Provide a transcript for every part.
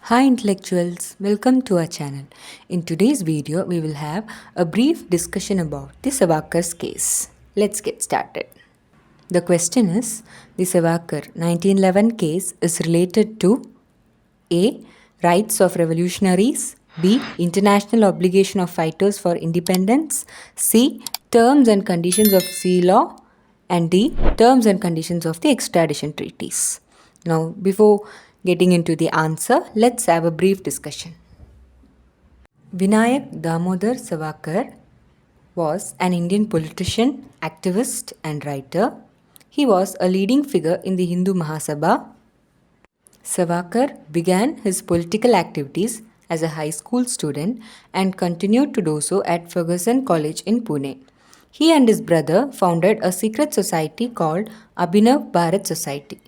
Hi intellectuals, welcome to our channel. In today's video, we will have a brief discussion about the Savarkar case. Let's get started. The question is, the Savarkar 1911 case is related to A. Rights of revolutionaries, B. International obligation of fighters for independence, C. Terms and conditions of sea law, and D. Terms and conditions of the extradition treaties. Now, before getting into the answer, let's have a brief discussion. Vinayak Damodar Savarkar was an Indian politician, activist, and writer. He was a leading figure in the Hindu Mahasabha. Savarkar began his political activities as a high school student and continued to do so at Fergusson College in Pune. He and his brother founded a secret society called Abhinav Bharat Society.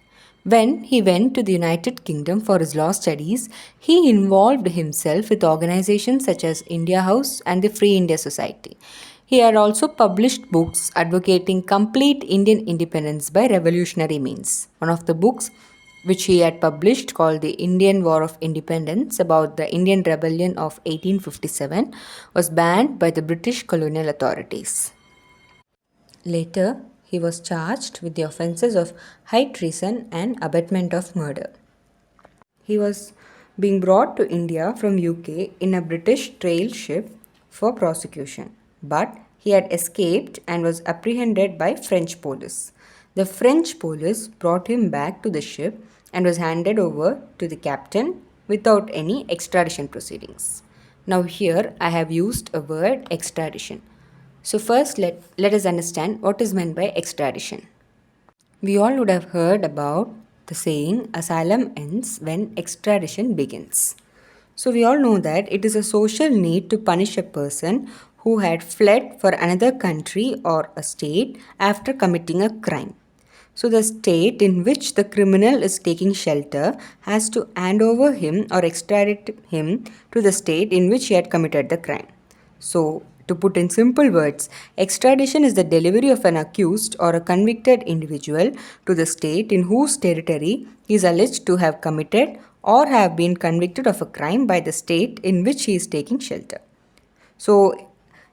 When he went to the United Kingdom for his law studies, he involved himself with organizations such as India House and the Free India Society. He had also published books advocating complete Indian independence by revolutionary means. One of the books which he had published called The Indian War of Independence about the Indian Rebellion of 1857 was banned by the British colonial authorities. Later, he was charged with the offences of high treason and abetment of murder. He was being brought to India from UK in a British trail ship for prosecution, but he had escaped and was apprehended by French police. The French police brought him back to the ship and was handed over to the captain without any extradition proceedings. Now here I have used a word extradition. So first let us understand what is meant by extradition. We all would have heard about the saying asylum ends when extradition begins. So we all know that it is a social need to punish a person who had fled for another country or a state after committing a crime. So the state in which the criminal is taking shelter has to hand over him or extradite him to the state in which he had committed the crime. So to put in simple words, extradition is the delivery of an accused or a convicted individual to the state in whose territory he is alleged to have committed or have been convicted of a crime by the state in which he is taking shelter. So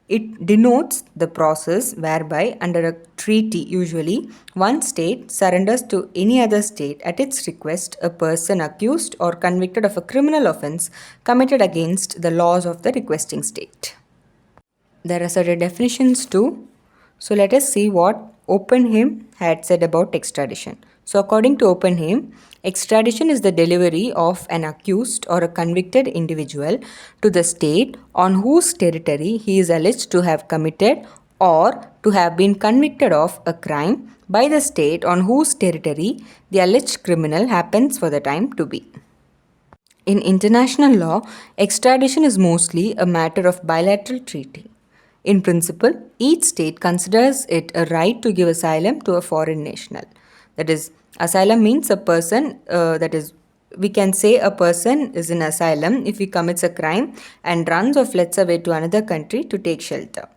it denotes the process whereby under a treaty usually one state surrenders to any other state at its request a person accused or convicted of a criminal offence committed against the laws of the requesting state. There are certain definitions too. So let us see what Oppenheim had said about extradition. So according to Oppenheim, extradition is the delivery of an accused or a convicted individual to the state on whose territory he is alleged to have committed or to have been convicted of a crime by the state on whose territory the alleged criminal happens for the time to be. In international law, extradition is mostly a matter of bilateral treaty. In principle, each state considers it a right to give asylum to a foreign national. That is, asylum means a person, we can say a person is in asylum if he commits a crime and runs or fleds away to another country to take shelter.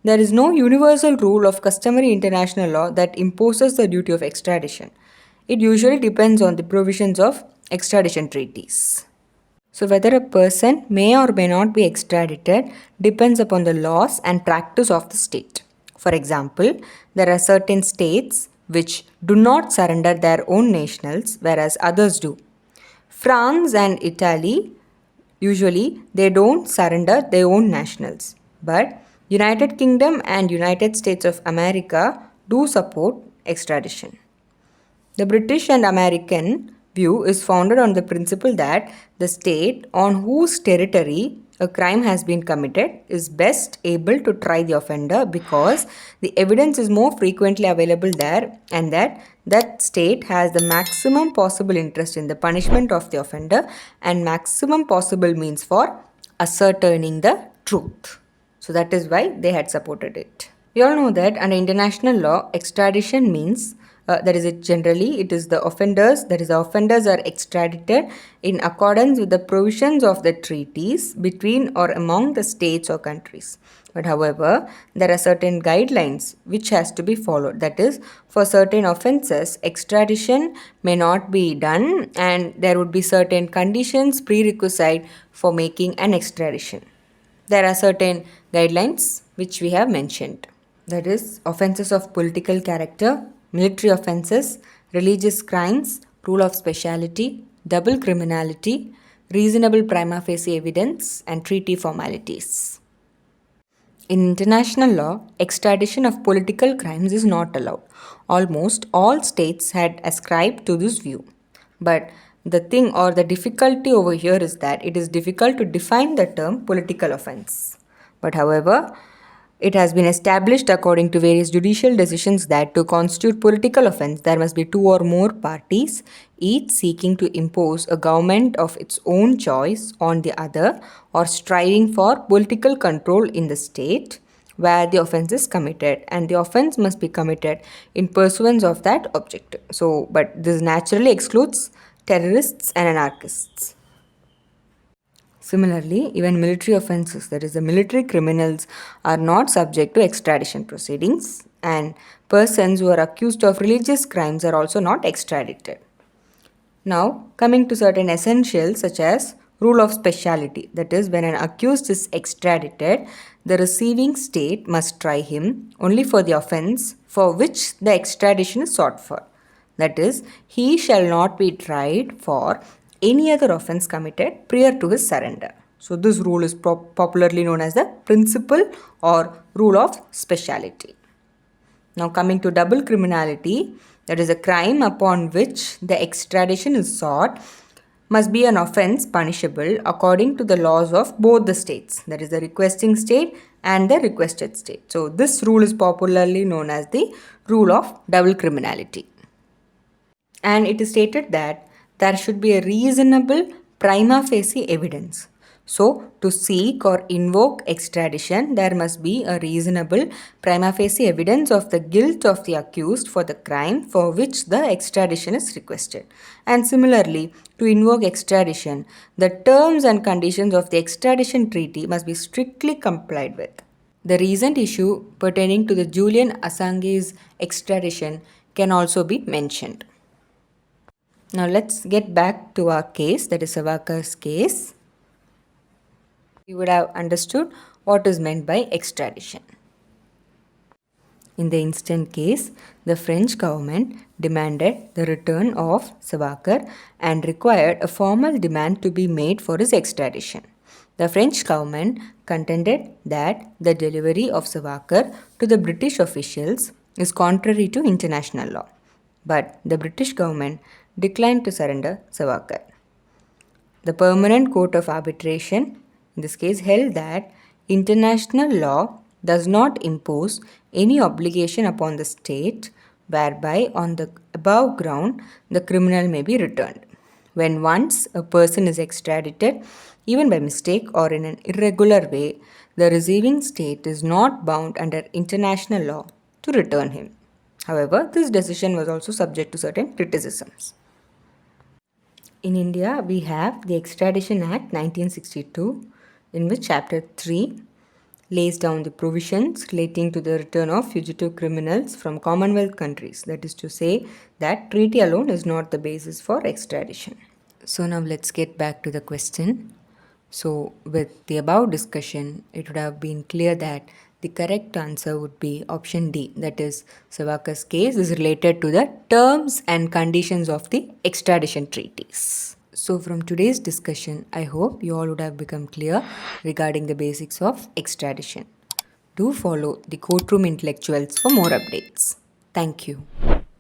There is no universal rule of customary international law that imposes the duty of extradition. It usually depends on the provisions of extradition treaties. So whether a person may or may not be extradited depends upon the laws and practice of the state. For example, there are certain states which do not surrender their own nationals whereas others do. France and Italy, usually they don't surrender their own nationals. But United Kingdom and United States of America do support extradition. The British and American view is founded on the principle that the state on whose territory a crime has been committed is best able to try the offender because the evidence is more frequently available there and that state has the maximum possible interest in the punishment of the offender and maximum possible means for ascertaining the truth. So that is why they had supported it. We all know that under international law, extradition means it is the offenders are extradited in accordance with the provisions of the treaties between or among the states or countries. But however, there are certain guidelines which has to be followed. That is, for certain offenses, extradition may not be done, and there would be certain conditions prerequisite for making an extradition. There are certain guidelines which we have mentioned. That is, offences of political character, military offences, religious crimes, rule of speciality, double criminality, reasonable prima facie evidence, and treaty formalities. In international law, extradition of political crimes is not allowed. Almost all states had ascribed to this view. But the thing or the difficulty over here is that it is difficult to define the term political offense. But however, it has been established according to various judicial decisions that to constitute political offense, there must be two or more parties, each seeking to impose a government of its own choice on the other or striving for political control in the state where the offense is committed, and the offense must be committed in pursuance of that objective. But this naturally excludes terrorists and anarchists. Similarly, even military offences, that is, the military criminals, are not subject to extradition proceedings, and persons who are accused of religious crimes are also not extradited. Now, coming to certain essentials such as rule of speciality, that is, when an accused is extradited, the receiving state must try him only for the offence for which the extradition is sought for. That is, he shall not be tried for any other offence committed prior to his surrender. So this rule is popularly known as the principle or rule of speciality. Now coming to double criminality, that is a crime upon which the extradition is sought, must be an offence punishable according to the laws of both the states, that is the requesting state and the requested state. So this rule is popularly known as the rule of double criminality. And it is stated that there should be a reasonable prima facie evidence. So, to seek or invoke extradition, there must be a reasonable prima facie evidence of the guilt of the accused for the crime for which the extradition is requested. And similarly, to invoke extradition, the terms and conditions of the extradition treaty must be strictly complied with. The recent issue pertaining to the Julian Assange's extradition can also be mentioned. Now let's get back to our case, that is Savarkar's case. You would have understood what is meant by extradition. In the instant case, the French government demanded the return of Savarkar and required a formal demand to be made for his extradition. The French government contended that the delivery of Savarkar to the British officials is contrary to international law, but the British government declined to surrender Savarkar. The Permanent Court of Arbitration, in this case, held that international law does not impose any obligation upon the state whereby on the above ground the criminal may be returned. When once a person is extradited, even by mistake or in an irregular way, the receiving state is not bound under international law to return him. However, this decision was also subject to certain criticisms. In India, we have the Extradition Act 1962, in which Chapter 3 lays down the provisions relating to the return of fugitive criminals from Commonwealth countries. That is to say that treaty alone is not the basis for extradition. So now let's get back to the question. So with the above discussion, it would have been clear that the correct answer would be option D, that is, Savarkar's case is related to the terms and conditions of the extradition treaties. So from today's discussion, I hope you all would have become clear regarding the basics of extradition. Do follow the Courtroom Intellectuals for more updates. Thank you.